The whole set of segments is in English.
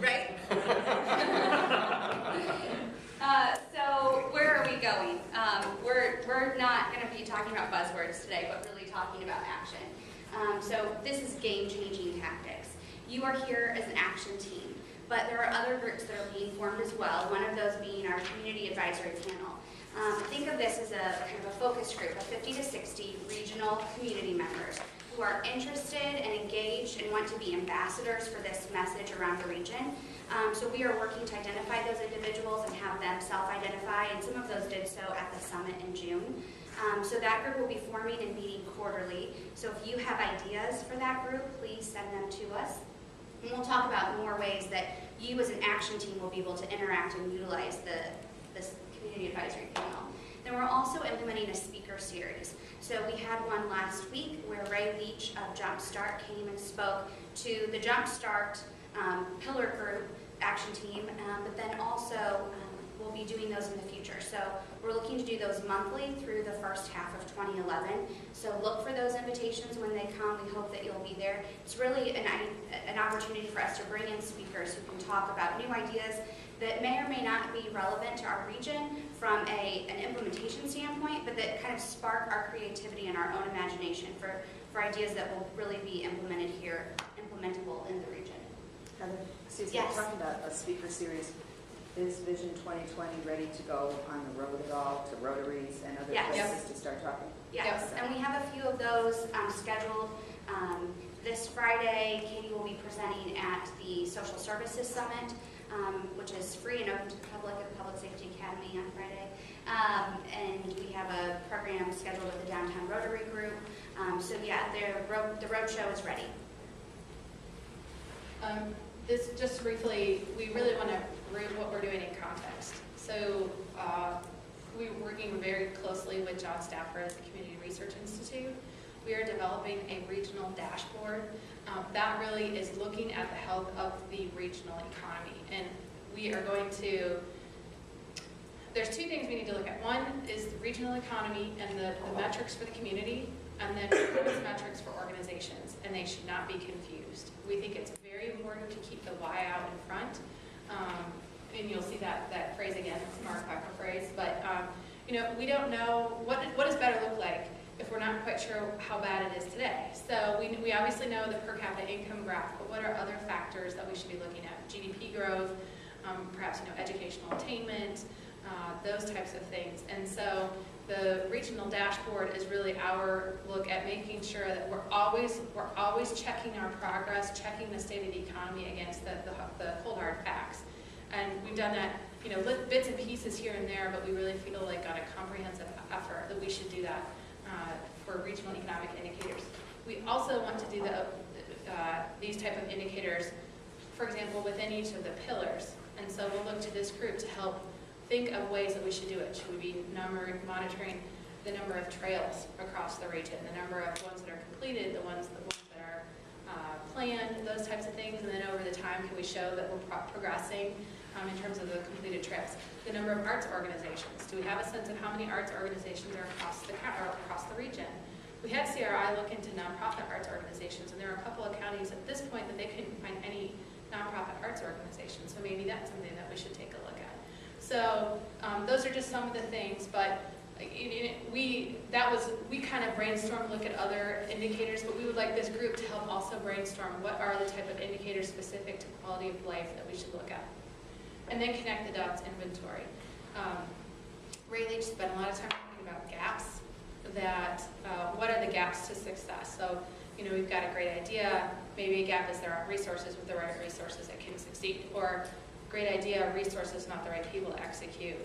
Right? So where are we going? We're not going to be talking about buzzwords today, but really talking about action. So this is game-changing tactics. You are here as an action team, but there are other groups that are being formed as well, one of those being our community advisory panel. Think of this as a kind of a focus group of 50 to 60 regional community members who are interested and engaged and want to be ambassadors for this message around the region. So we are working to identify those individuals and have them self-identify, and some of those did so at the summit in June. So that group will be forming and meeting quarterly. So if you have ideas for that group, please send them to us. And we'll talk about more ways that you as an action team will be able to interact and utilize this community advisory panel. Then we're also implementing a speaker series. So we had one last week where Ray Leach of Jumpstart came and spoke to the Jumpstart pillar group action team, but then also we'll be doing those in the future. So we're looking to do those monthly through the first half of 2011. So look for those invitations when they come. We hope that you'll be there. It's really an opportunity for us to bring in speakers who can talk about new ideas that may or may not be relevant to our region from an implementation standpoint, but that kind of spark our creativity and our own imagination for ideas that will really be implemented here, implementable in the region. Heather, excuse me, Yes. talking about a speaker series, is Vision 2020 ready to go on the road at all, to Rotaries and other Yes. places to start talking? Yes, and we have a few of those scheduled. This Friday, Katie will be presenting at the Social Services Summit, which is free and open to the public at the Public Safety Academy on Friday. And we have a program scheduled with the Downtown Rotary Group. So yeah, the road show is ready. This just briefly, we really want to root what we're doing in context. So we're working very closely with John Stafford at the Community Research Institute. We are developing a regional dashboard that really is looking at the health of the regional economy. And we are going to, there's two things we need to look at. One is the regional economy and the metrics for the community, and then performance metrics for organizations, and they should not be confused. We think it's very important to keep the why out in front, and you'll see that phrase again, it's an archival phrase, but we don't know, what does better look like if we're not quite sure how bad it is today. So we obviously know the per capita income graph, but what are other factors that we should be looking at? GDP growth, perhaps educational attainment, those types of things. And so the regional dashboard is really our look at making sure that we're always checking our progress, checking the state of the economy against the cold hard facts. And we've done that, bits and pieces here and there, but we really feel like on a comprehensive effort that we should do that for regional economic indicators. We also want to do these type of indicators, for example, within each of the pillars. And so we'll look to this group to help think of ways that we should do it. Should we be monitoring the number of trails across the region, the number of ones that are completed, the ones that are planned, those types of things, and then over the time can we show that we're progressing in terms of the completed trails. The number of arts organizations. Do we have a sense of how many arts organizations are across the region? We had CRI look into nonprofit arts organizations, and there are a couple of counties at this point that they couldn't find any nonprofit arts organizations, so maybe that's something that we should take a look at. So those are just some of the things, but we kind of brainstormed, look at other indicators, but we would like this group to help also brainstorm what are the type of indicators specific to quality of life that we should look at. And then connect the dots inventory. Ray Leach spent a lot of time talking about gaps, what are the gaps to success? So, we've got a great idea, maybe a gap is there aren't resources, with the right resources it can succeed, or great idea, resources, not the right people to execute,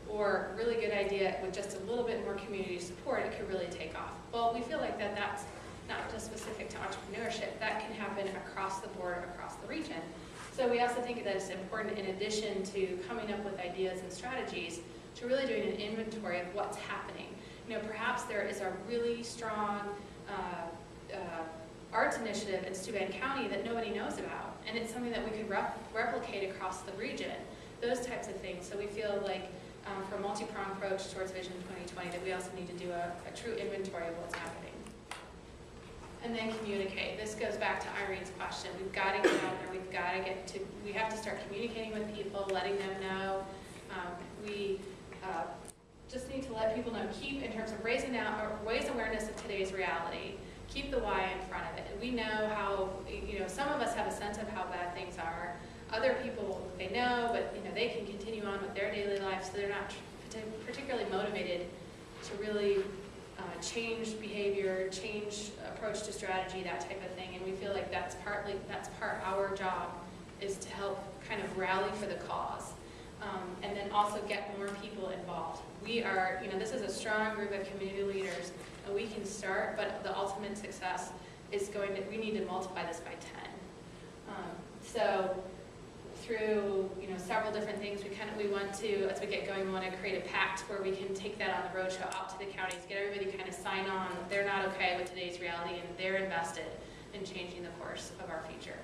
or really good idea with just a little bit more community support, it could really take off. Well, we feel like that's not just specific to entrepreneurship, that can happen across the board, across the region. So we also think that it's important, in addition to coming up with ideas and strategies, to really doing an inventory of what's happening. Perhaps there is a really strong arts initiative in Steuben County that nobody knows about, and it's something that we could replicate across the region, those types of things. So we feel like for a multi-pronged approach towards Vision 2020 that we also need to do a true inventory of what's happening. And then communicate. This goes back to Irene's question. We've got to get out there, we've got to get we have to start communicating with people, letting them know. We just need to let people know, in terms of raise awareness of today's reality, keep the why in front of it. We know how, some of us have a sense of how bad things are. Other people, they know, but they can continue on with their daily lives, so they're not particularly motivated to really change behavior, change approach to strategy, that type of thing. And we feel like that's part our job, is to help kind of rally for the cause. And then also get more people involved. We are, this is a strong group of community leaders, and we can start, but the ultimate success is we need to multiply this by 10. So through, several different things, we want to, as we get going, we want to create a pact where we can take that on the roadshow out to the counties, get everybody to kind of sign on that they're not okay with today's reality and they're invested in changing the course of our future.